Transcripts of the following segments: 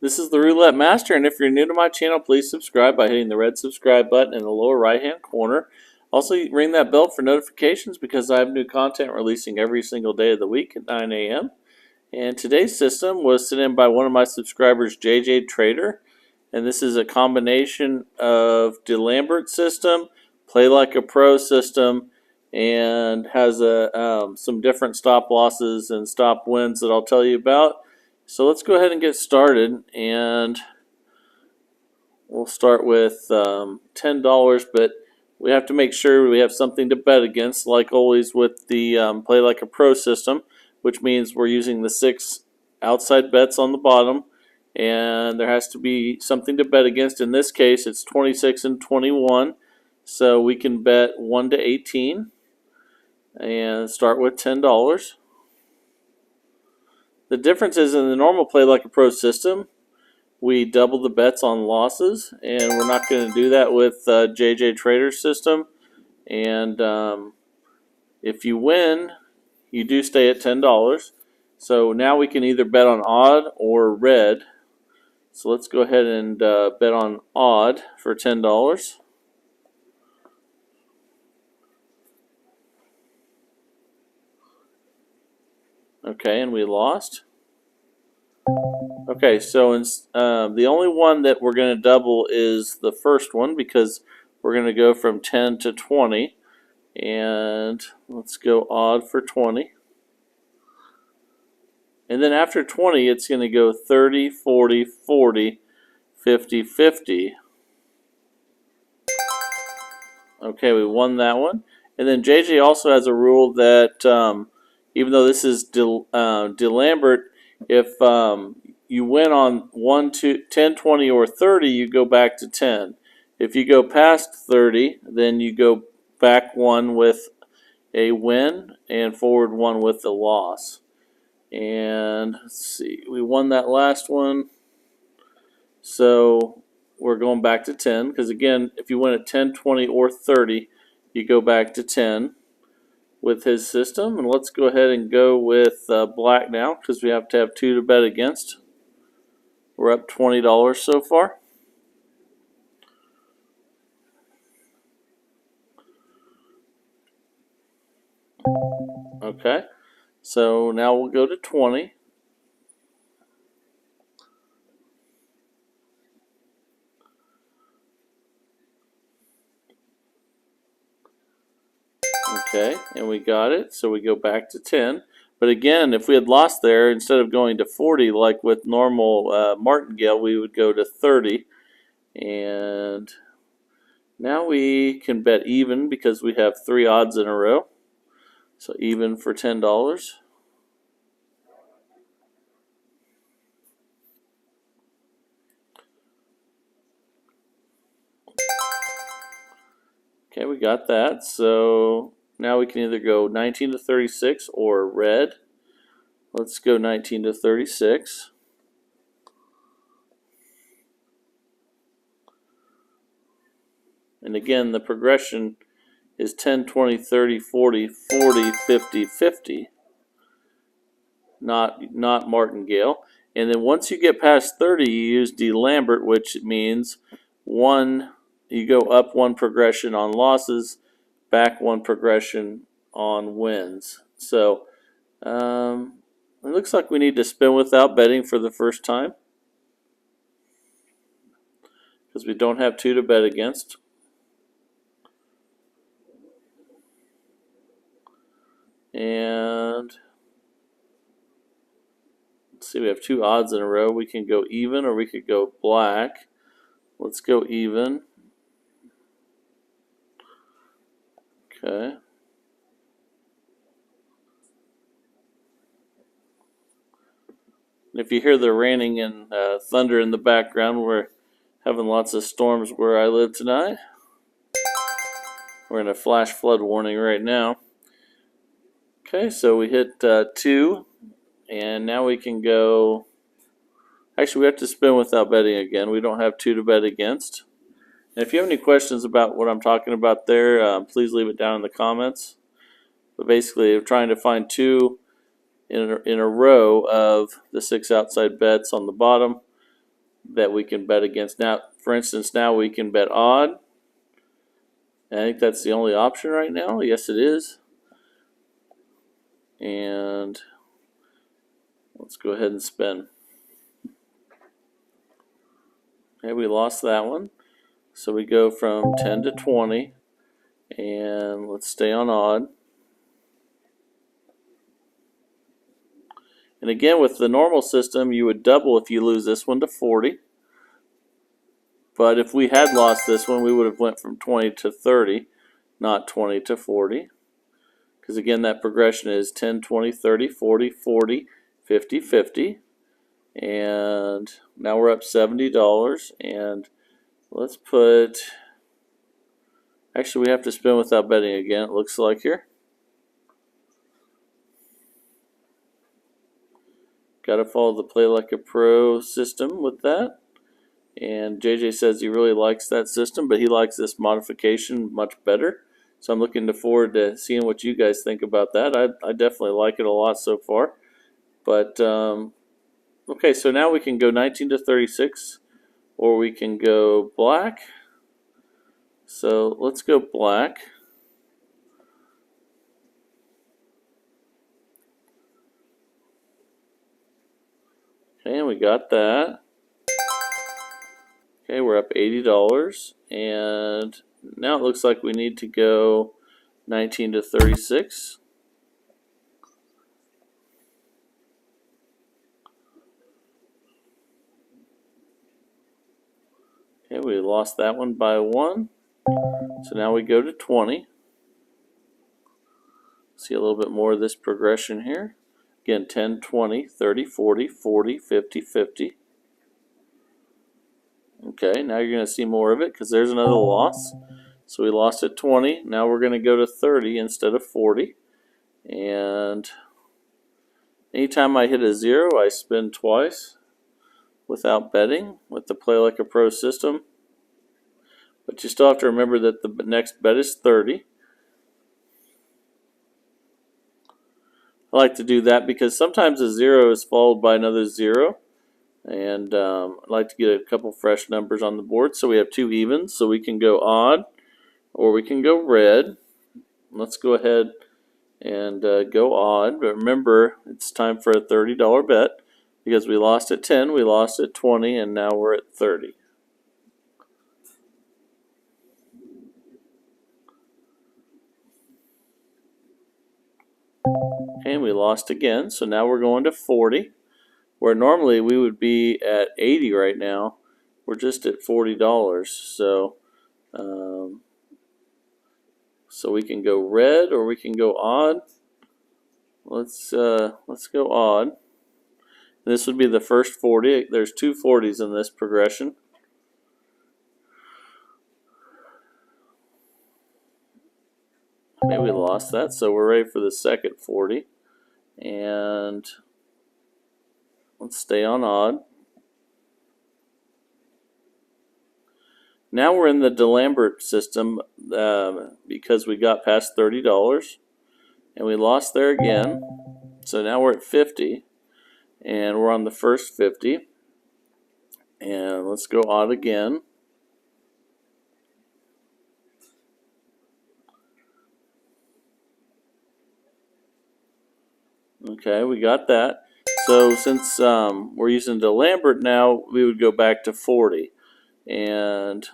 This is the Roulette Master, and if you're new to my channel, please subscribe by hitting the red subscribe button in the lower right hand corner. Also, ring that bell for notifications because I have new content releasing every single day of the week at 9 a.m. And today's system was sent in by one of my subscribers, JJ Trader, and this is a combination of DeLambert system, Play Like a Pro system, and has some different stop losses and stop wins that I'll tell you about. So let's go ahead and get started, and we'll start with $10, but we have to make sure we have something to bet against, like always with the Play Like a Pro system, which means we're using the 6 outside bets on the bottom, and there has to be something to bet against. In this case, it's 26 and 21, so we can bet 1 to 18 and start with $10. The difference is in the normal Play Like a Pro system, we double the bets on losses, and we're not going to do that with JJ Trader's system. And if you win, you do stay at $10. So now we can either bet on odd or red. So let's go ahead and bet on odd for $10. Okay, and we lost. Okay, so the only one that we're going to double is the first one because we're going to go from 10 to 20. And let's go odd for 20. And then after 20, it's going to go 30, 40, 40, 50, 50. Okay, we won that one. And then JJ also has a rule that even though this is DeLambert, if you win on 1, 2, 10, 20, or 30, you go back to 10. If you go past 30, then you go back 1 with a win and forward 1 with a loss. And let's see, we won that last one. So we're going back to 10 because, again, if you win at 10, 20, or 30, you go back to 10 with his system. And let's go ahead and go with black now because we have to have 2 to bet against. We're up $20 so far. Okay, so now we'll go to 20. Okay, and we got it, so we go back to 10. But again, if we had lost there, instead of going to 40 like with normal martingale, we would go to 30. And now we can bet even because we have 3 odds in a row. So even for $10. Okay, we got that. So now we can either go 19 to 36 or red. Let's go 19 to 36. And again, the progression is 10, 20, 30, 40, 40, 50, 50. Not martingale. And then once you get past 30, you use DeLambert, which means you go up 1 progression on losses, back 1 progression on wins. So it looks like we need to spin without betting for the first time because we don't have 2 to bet against. And let's see, we have 2 odds in a row. We can go even or we could go black. Let's go even. Okay. And if you hear the raining and thunder in the background, we're having lots of storms where I live tonight. We're in a flash flood warning right now. Okay, so we hit 2, and now we can go. Actually, we have to spin without betting again. We don't have 2 to bet against. And if you have any questions about what I'm talking about there, please leave it down in the comments. But basically, I'm trying to find 2 in a row of the 6 outside bets on the bottom that we can bet against. Now, for instance, now we can bet odd. And I think that's the only option right now. Yes, it is. And let's go ahead and spin. Okay, we lost that one. So we go from 10 to 20. And let's stay on odd. And again, with the normal system, you would double if you lose this one to 40. But if we had lost this one, we would have went from 20 to 30, not 20 to 40. Because again, that progression is 10, 20, 30, 40, 40, 50, 50. And now we're up $70. And let's put, actually we have to spin without betting again, it looks like here. Got to follow the Play Like a Pro system with that. And JJ says he really likes that system, but he likes this modification much better. So I'm looking forward to seeing what you guys think about that. I definitely like it a lot so far. But, okay, so now we can go 19 to 36, or we can go black. So let's go black. Okay, and we got that. Okay, we're up $80, and now it looks like we need to go 19 to 36. Okay, we lost that one by 1. So now we go to 20. See a little bit more of this progression here. Again, 10, 20, 30, 40, 40, 50, 50. Okay, now you're going to see more of it because there's another loss. So we lost at 20. Now we're going to go to 30 instead of 40. And anytime I hit a 0, I spin twice without betting with the Play Like a Pro system. But you still have to remember that the next bet is 30. I like to do that because sometimes a 0 is followed by another 0. And I like to get a couple fresh numbers on the board. So we have 2 evens, so we can go odd or we can go red. Let's go ahead and go odd. But remember, it's time for a $30 bet because we lost at 10, we lost at 20, and now we're at 30. Okay, we lost again, so now we're going to 40. Where normally we would be at 80 right now, we're just at $40. So, so we can go red or we can go odd. Let's go odd. This would be the first 40. There's 2 40s in this progression. Maybe we lost that, so we're ready for the second 40. And let's stay on odd. Now we're in the DeLambert system because we got past $30 and we lost there again. So now we're at 50 and we're on the first 50. And let's go odd again. Okay, we got that. So since we're using DeLambert now, we would go back to 40. And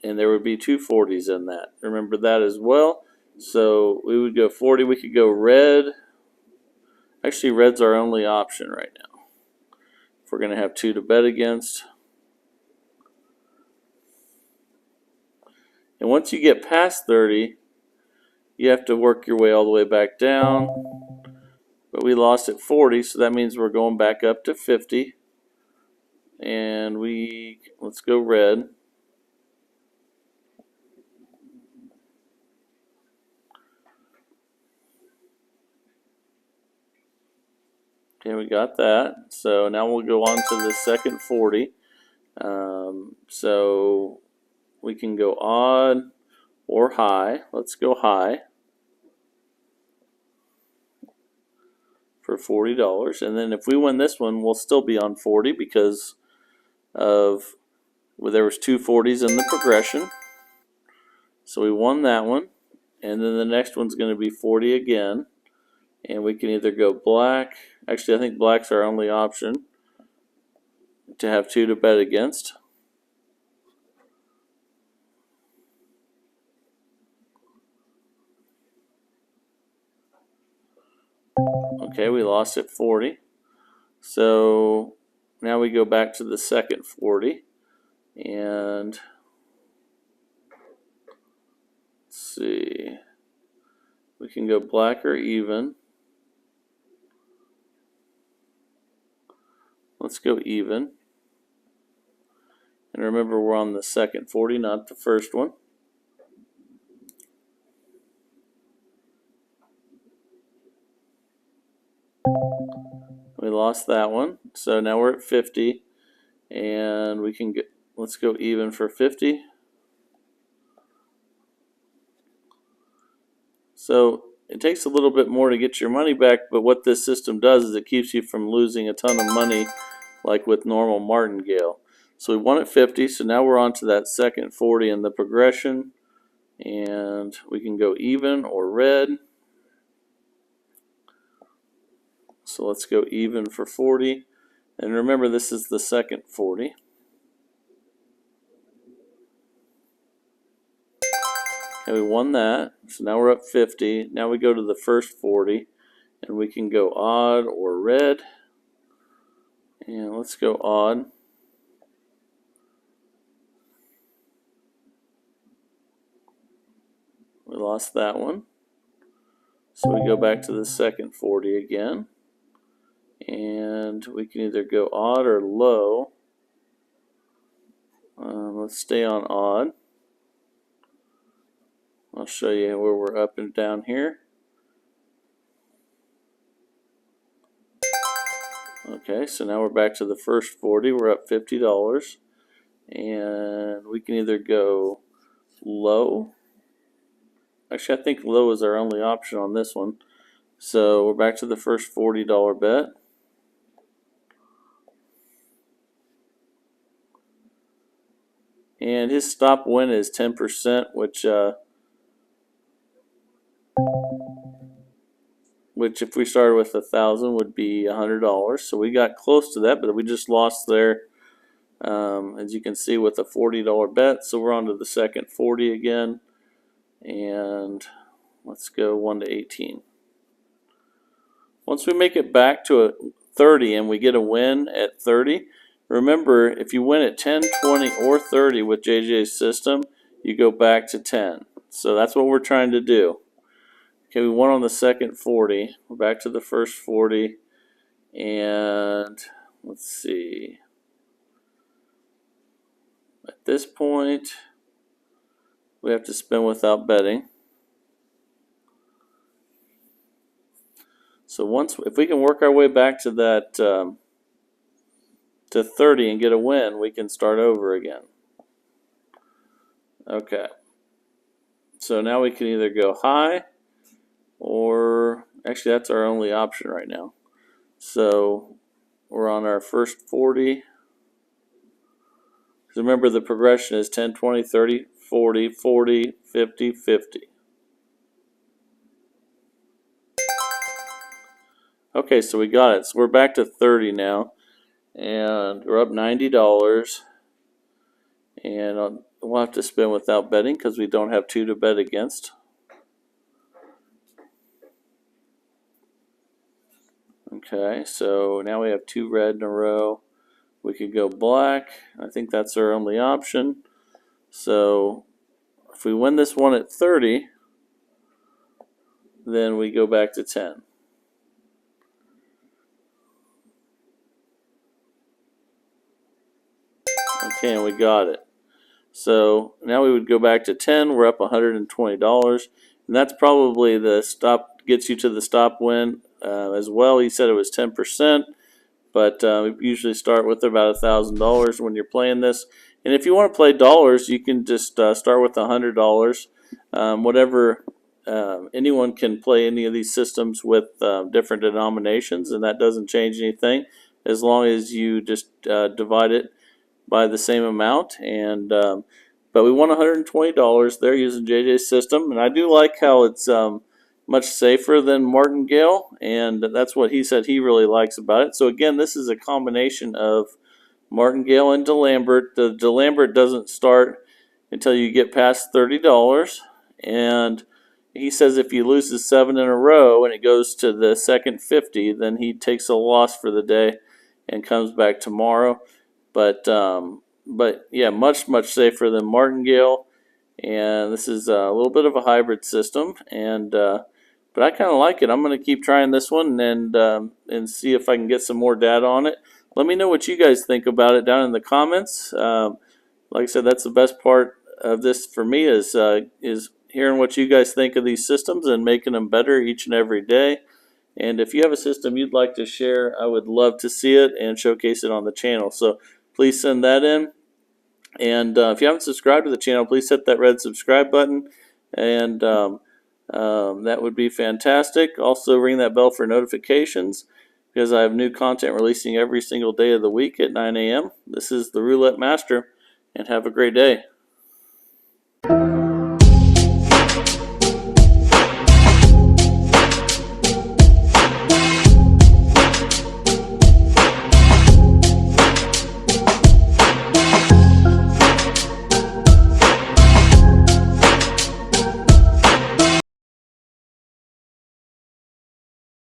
there would be 2 40s in that. Remember that as well. So we would go 40. We could go red. Actually, red's our only option right now. If we're going to have 2 to bet against. And once you get past 30, you have to work your way all the way back down. But we lost at 40, so that means we're going back up to 50. And let's go red. Okay, we got that. So now we'll go on to the second 40. So we can go odd or high. Let's go high for $40. And then if we win this one, we'll still be on 40 because of, well, there was two 40s in the progression. So we won that one. And then the next one's going to be 40 again. And we can either go black. Actually, I think black's our only option to have two to bet against. Okay, we lost at 40. So now we go back to the second 40. And let's see. We can go black or even. Let's go even. And remember, we're on the second 40, not the first one. We lost that one. So now we're at 50. And we can get, let's go even for 50. So it takes a little bit more to get your money back, but what this system does is it keeps you from losing a ton of money like with normal martingale. So we won at 50, so now we're on to that second 40 in the progression. And we can go even or red. So let's go even for 40. And remember, this is the second 40. Okay, we won that. So now we're up 50. Now we go to the first 40. And we can go odd or red. And let's go odd. We lost that one. So we go back to the second 40 again. And we can either go odd or low. Let's stay on odd. I'll show you where we're up and down here. Okay, so now we're back to the first 40. We're up $50. And we can either go low. Actually, I think low is our only option on this one. So we're back to the first $40 bet. And his stop win is 10%, which if we started with 1,000 would be $100. So we got close to that, but we just lost there, as you can see, with a $40 bet. So we're on to the second 40 again. And let's go 1 to 18. Once we make it back to a 30 and we get a win at 30, remember, if you win at 10, 20, or 30 with JJ's system, you go back to 10. So that's what we're trying to do. Okay, we won on the second 40. We're back to the first 40. And let's see. At this point, we have to spin without betting. So if we can work our way back to that to 30 and get a win, we can start over again. Okay. So now we can either go high, or actually that's our only option right now. So we're on our first 40. Remember, the progression is 10, 20, 30, 40, 40, 50, 50. Okay, so we got it. So we're back to 30 now. And we're up $90. And we'll have to spin without betting because we don't have two to bet against. Okay, so now we have two red in a row. We could go black. I think that's our only option. So if we win this one at 30, then we go back to 10. Okay, and we got it. So now we would go back to 10. We're up $120. And that's probably the stop, gets you to the stop win as well. He said it was 10%. But we usually start with about $1,000 when you're playing this. And if you want to play dollars, you can just start with $100. Whatever, anyone can play any of these systems with different denominations, and that doesn't change anything as long as you just divide it by the same amount, and but we won $120 there using JJ's system, and I do like how it's much safer than martingale, and that's what he said he really likes about it. So again, this is a combination of martingale and DeLambert. The DeLambert doesn't start until you get past $30, and he says if he loses 7 in a row and it goes to the second 50, then he takes a loss for the day and comes back tomorrow. But yeah, much safer than martingale, and this is a little bit of a hybrid system, and but I kind of like it. I'm going to keep trying this one and see if I can get some more data on it. Let me know what you guys think about it down in the comments. Like I said, that's the best part of this for me is hearing what you guys think of these systems and making them better each and every day. And if you have a system you'd like to share, I would love to see it and showcase it on the channel. So please send that in. And if you haven't subscribed to the channel, please hit that red subscribe button, and that would be fantastic. Also ring that bell for notifications because I have new content releasing every single day of the week at 9 a.m. This is the Roulette Master, and have a great day.